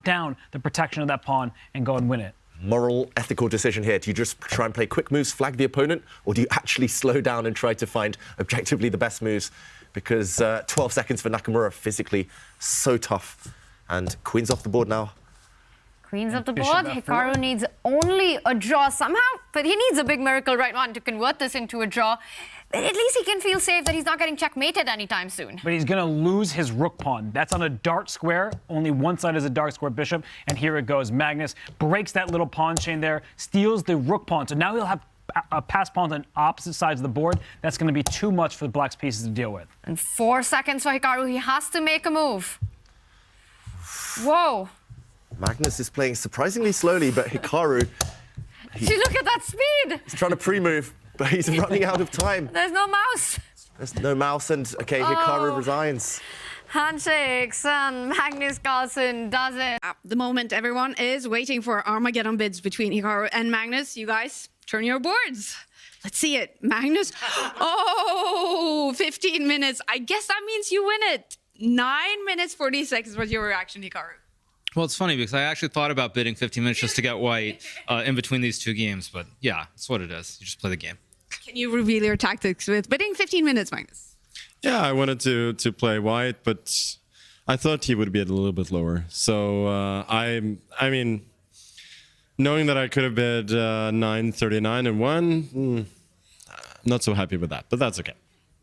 down the protection of that pawn and go and win it. Moral, ethical decision here. Do you just try and play quick moves, flag the opponent, or do you actually slow down and try to find objectively the best moves? Because 12 seconds for Nakamura, physically so tough. And queen's off the board now. Queen's off the board. Hikaru needs only a draw somehow, but he needs a big miracle right now to convert this into a draw. But at least he can feel safe that he's not getting checkmated anytime soon. But he's going to lose his rook pawn. That's on a dark square. Only one side is a dark square bishop. And here it goes. Magnus breaks that little pawn chain there, steals the rook pawn. So now he'll have pass pawns on opposite sides of the board. That's going to be too much for the black's pieces to deal with. And 4 seconds for Hikaru. He has to make a move. Whoa. Magnus is playing surprisingly slowly, but Hikaru... Look at that speed. He's trying to pre-move, but he's running out of time. There's no mouse. There's no mouse, and okay, Hikaru resigns. Handshakes, and Magnus Carlsen does it. At the moment, everyone is waiting for Armageddon bids between Hikaru and Magnus. You guys, turn your boards. Let's see it. Magnus. Oh, 15 minutes. I guess that means you win it. 9 minutes, 40 seconds. What's your reaction, Hikaru? Well, it's funny because I actually thought about bidding 15 minutes just to get white in between these two games. But yeah, it's what it is. You just play the game. Can you reveal your tactics with bidding 15 minutes, Magnus? Yeah, I wanted to play white, but I thought he would be a little bit lower. So I mean, knowing that I could have bid 9.39 and won, not so happy with that, but that's okay.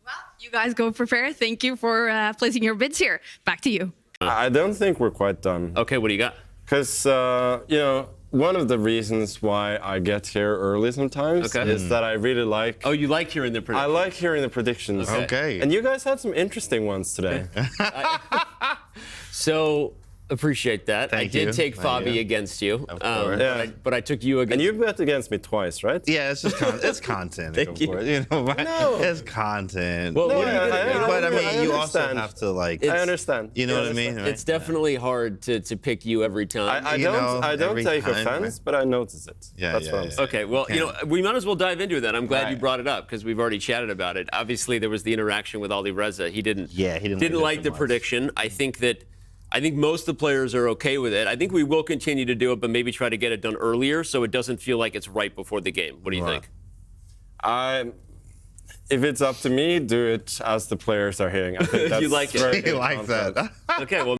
Well, you guys go prepare. Thank you for placing your bids here. Back to you. I don't think we're quite done. Okay, what do you got? Because, you know, one of the reasons why I get here early sometimes is that I really like... Oh, you like hearing the predictions? I like hearing the predictions. Okay. And you guys had some interesting ones today. So, appreciate that. Thank you. I did take Fabi against you. Of course. But I took you against... And you bet against me twice, right? Yeah, it's just it's content. Thank of you. course. You know, No. it's content. Well, No, what are you gonna- but I mean, I you also understand. have to like. I understand. You know what I mean? Right? It's definitely hard to pick you every time. I You know, don't every take time, offense, right? but I notice it. Yeah, That's yeah, what I'm yeah. saying. Okay, well, you know, we might as well dive into that. I'm glad you Right. brought it up because we've already chatted about it. Obviously, there was the interaction with Ali Reza. He didn't. Yeah, he didn't like like the it much. prediction. I think most of the players are okay with it. I think we will continue to do it, but maybe try to get it done earlier so it doesn't feel like it's right before the game. What do you think? If it's up to me, do it as the players are hitting. I think that's You like it. very You good like content. that? Okay, well.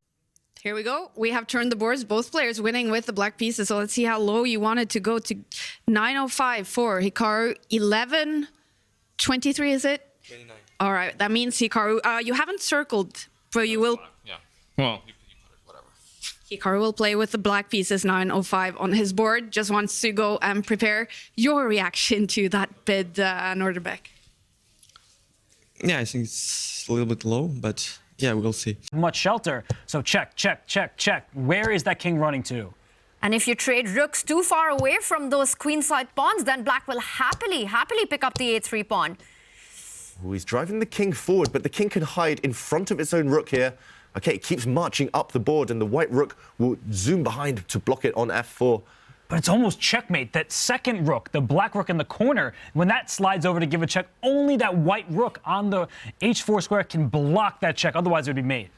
Here we go. We have turned the boards. Both players winning with the black pieces. So let's see how low you wanted to go to. 9.05 for Hikaru. 11.23, is it? 29. All right. That means Hikaru. You haven't circled, but you will. Yeah. Well, you put it, whatever. Hikaru will play with the black pieces. 9.05 on his board. Just wants to go and prepare your reaction to that bid, Nodirbek. Yeah, I think it's a little bit low, but yeah, we'll see. Much shelter. So check, check, check, check. Where is that king running to? And if you trade rooks too far away from those queenside pawns, then black will happily pick up the a3 pawn. Ooh, he's driving the king forward, but the king can hide in front of its own rook here. Okay, it keeps marching up the board, and the white rook will zoom behind to block it on f4. But it's almost checkmate. That second rook, the black rook in the corner, when that slides over to give a check, only that white rook on the h4 square can block that check. Otherwise, it would be mate.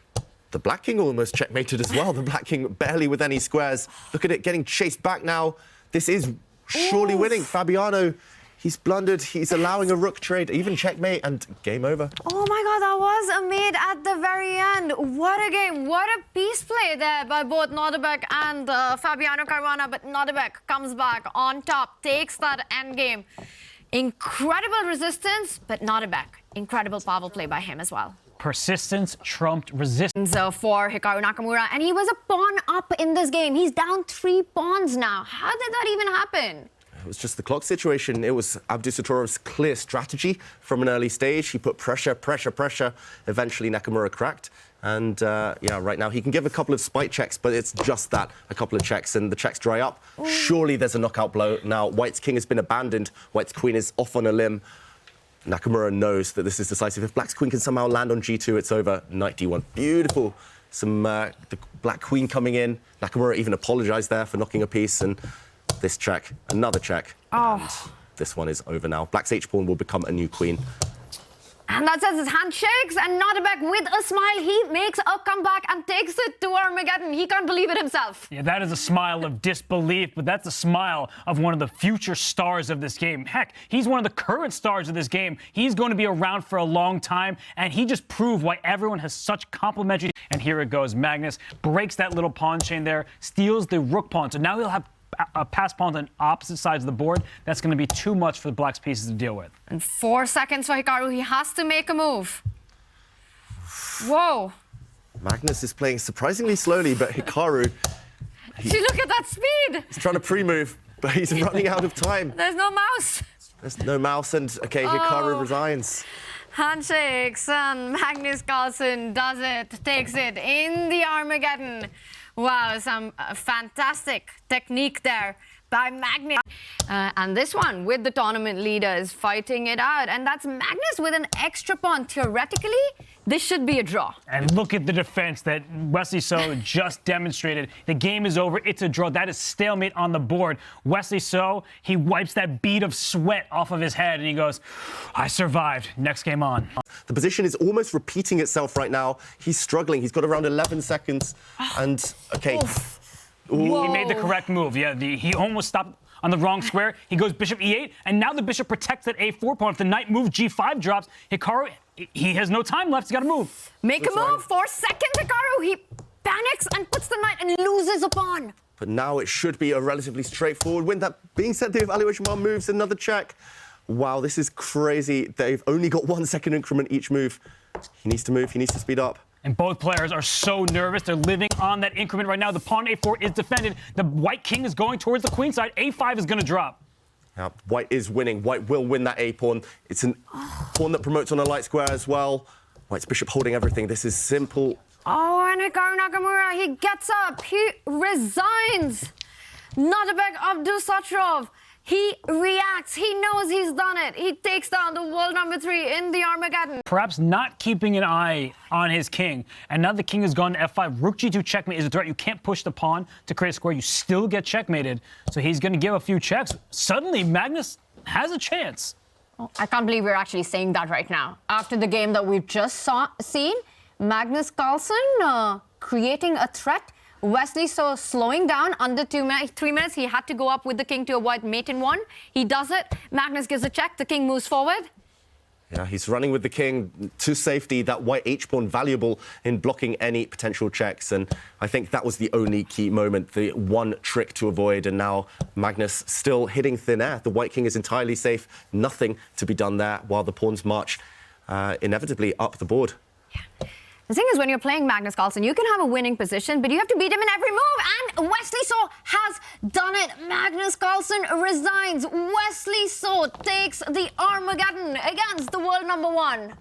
The black king almost checkmated as well. The black king barely with any squares. Look at it getting chased back now. This is surely winning. Fabiano, he's blundered. He's allowing a rook trade, even checkmate, and game over. Oh my God, that was a mate at the very end. What a game. What a piece play there by both Nodirbek and Fabiano Caruana. But Nodirbek comes back on top, takes that end game. Incredible resistance, but Nodirbek. Incredible power play by him as well. Persistence trumped resistance. For Hikaru Nakamura, and he was a pawn up in this game. He's down 3 pawns now. How did that even happen? It was just the clock situation. It was Abdusattorov's clear strategy from an early stage. He put pressure, pressure, pressure. Eventually, Nakamura cracked. And, yeah, right now he can give a couple of spite checks, but it's just that, a couple of checks, and the checks dry up. Ooh. Surely there's a knockout blow. Now, White's king has been abandoned. White's queen is off on a limb. Nakamura knows that this is decisive. If black's queen can somehow land on g2, it's over. Knight d1. Beautiful. Some the black queen coming in. Nakamura even apologized there for knocking a piece, and this check, another check. Oh. And this one is over now. Black's h-pawn will become a new queen. And that says his hand shakes, and Nodirbek, with a smile, he makes a comeback and takes it to Armageddon. He can't believe it himself. Yeah, that is a smile of disbelief, but that's a smile of one of the future stars of this game. Heck, he's one of the current stars of this game. He's going to be around for a long time, and he just proved why everyone has such complimentary. And here it goes. Magnus breaks that little pawn chain there, steals the rook pawn. So now he'll have pass pawns on opposite sides of the board. That's going to be too much for the black's pieces to deal with. And 4 seconds for Hikaru. He has to make a move. Whoa. Magnus is playing surprisingly slowly, but Hikaru, See, look at that speed. he's trying to pre-move, but he's running out of time. There's no mouse. There's no mouse, and okay, Hikaru resigns. Handshakes, and Magnus Carlsen does it, takes it in the Armageddon. Wow, some fantastic technique there by Magnus. And this one with the tournament leaders fighting it out. And that's Magnus with an extra pawn. Theoretically, this should be a draw. And look at the defense that Wesley So just demonstrated. The game is over. It's a draw. That is stalemate on the board. Wesley So, he wipes that bead of sweat off of his head, and he goes, I survived. Next game on. The position is almost repeating itself right now. He's struggling. He's got around 11 seconds. And, okay. He made the correct move. Yeah, he almost stopped on the wrong square. He goes bishop e8, and now the bishop protects that a4 pawn. If the knight moves, g5 drops. Hikaru, he has no time left. He's got to move. Make a move. 4 seconds, Hikaru. He panics and puts the knight and loses a pawn. But now it should be a relatively straightforward win. That being said, the evaluation bar moves another check. Wow, this is crazy. They've only got 1 second increment each move. He needs to move. He needs to speed up. And both players are so nervous. They're living on that increment right now. The pawn a4 is defended. The white king is going towards the queen side. a5 is going to drop. Now, white is winning. White will win that a-pawn. It's a pawn that promotes on a light square as well. White's bishop holding everything. This is simple. Oh, and Hikaru Nakamura, he gets up. He resigns. Nodirbek Abdusattorov. He reacts. He knows he's done it. He takes down the world number 3 in the Armageddon. Perhaps not keeping an eye on his king. And now the king has gone to f5. Rook g2 checkmate is a threat. You can't push the pawn to create a square. You still get checkmated. So he's going to give a few checks. Suddenly, Magnus has a chance. Oh, I can't believe we're actually saying that right now. After the game that we've just seen, Magnus Carlsen creating a threat. Wesley So slowing down under 3 minutes. He had to go up with the king to avoid mate in 1. He does it. Magnus gives a check. The king moves forward. Yeah, he's running with the king to safety. That white h-pawn valuable in blocking any potential checks. And I think that was the only key moment, the one trick to avoid. And now Magnus still hitting thin air. The white king is entirely safe. Nothing to be done there while the pawns march inevitably up the board. Yeah. The thing is, when you're playing Magnus Carlsen, you can have a winning position, but you have to beat him in every move. And Wesley So has done it. Magnus Carlsen resigns. Wesley So takes the Armageddon against the world number 1.